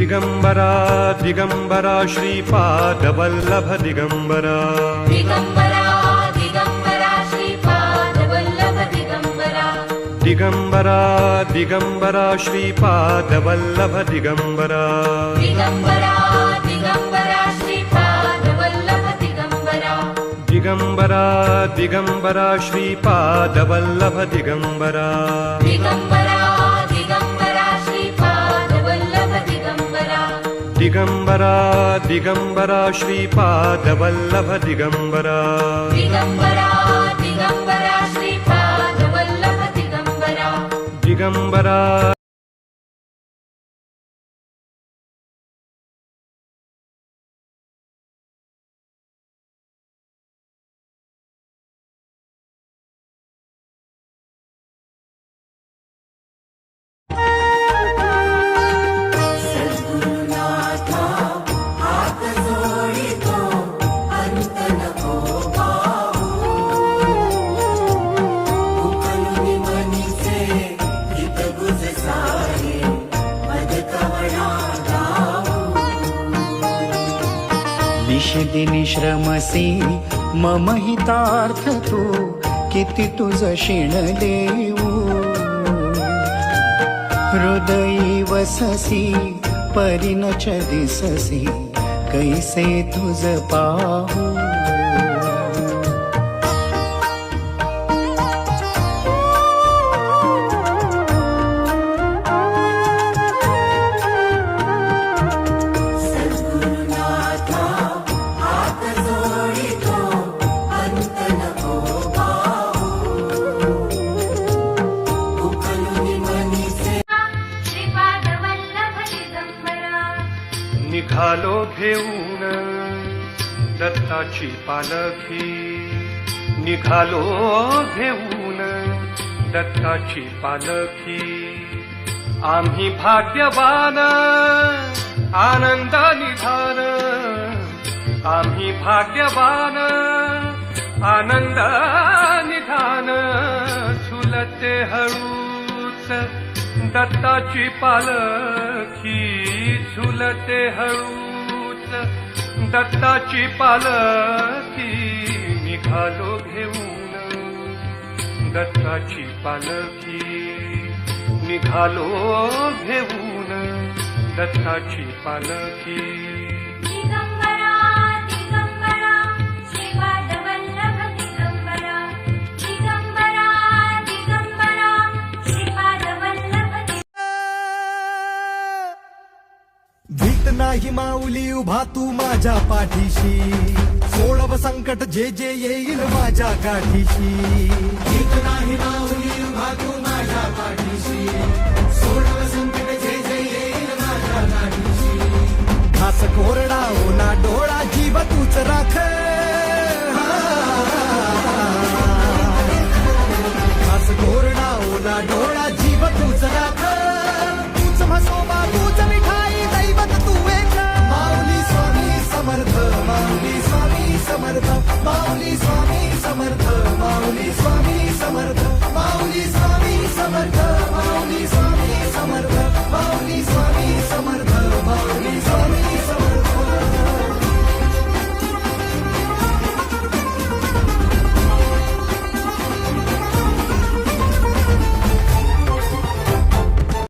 दिगंबरा दिगंबरा श्रीपादवल्लभ दिगंबरा दिगंबरा दिगंबरा श्रीपादवल्लभ दिगंबरा दिगंबरा दिगंबरा श्रीपादवल्लभ दिगंबरा दिगंबरा दिगंबरा श्रीपादवल्लभ दिगंबरा दिगंबरा दिगंबरा श्रीपादवल्लभ दिगंबरा दिगंबरा दिगंबरा श्रीपादवल्लभ दिगंबरा दिगंबरा दिगंबरा श्रीपादवल्लभ दिगंबरा दिगंबरा दिगंबरा श्रीपादवल्लभ दिगंबरा दिगंबरा निशिदिनी श्रमसी मम हितार्थ तू किती तुझ शिण देऊ हृदयी वससी परिणच दिससी कैसे तुझ पाहू निघालो घेऊन दत्ताची पालखी निघालो घेऊन दत्ताची पालखी आम्ही भाग्यवान आनंद निधान आम्ही भाग्यवान आनंद निधान झुलते हळूच दत्ताची पालखी झुलते हळूच दत्ताची पालखी निघालो घेऊन दत्ताची पालखी निघालो घेऊन दत्ताची पालखी दिगंबरा दिगंबरा श्रीपादवल्लभ दिगंबरा दिगंबरा दिगंबरा श्रीपादवल्लभ भीत नाही माऊली उभा तू माझ्या पाठीशी सोडव संकट जे जे येईल माझ्या गाठीशी भीत नाही माऊली उभा तू माझ्या पाठीशी सोडव संकट जे जे येईल माझ्या गाठीशी घास कोरडा ओला डोळा जीव तूच राख घास कोरडा ओला डोळा जीव तूच राख तूच म्हसोबा तूच मिठाई दैवत तू एक माऊली स्वामी समर्थ माऊली स्वामी समर्थ माऊली स्वामी समर्थ माऊली स्वामी समर्थ माऊली स्वामी समर्थ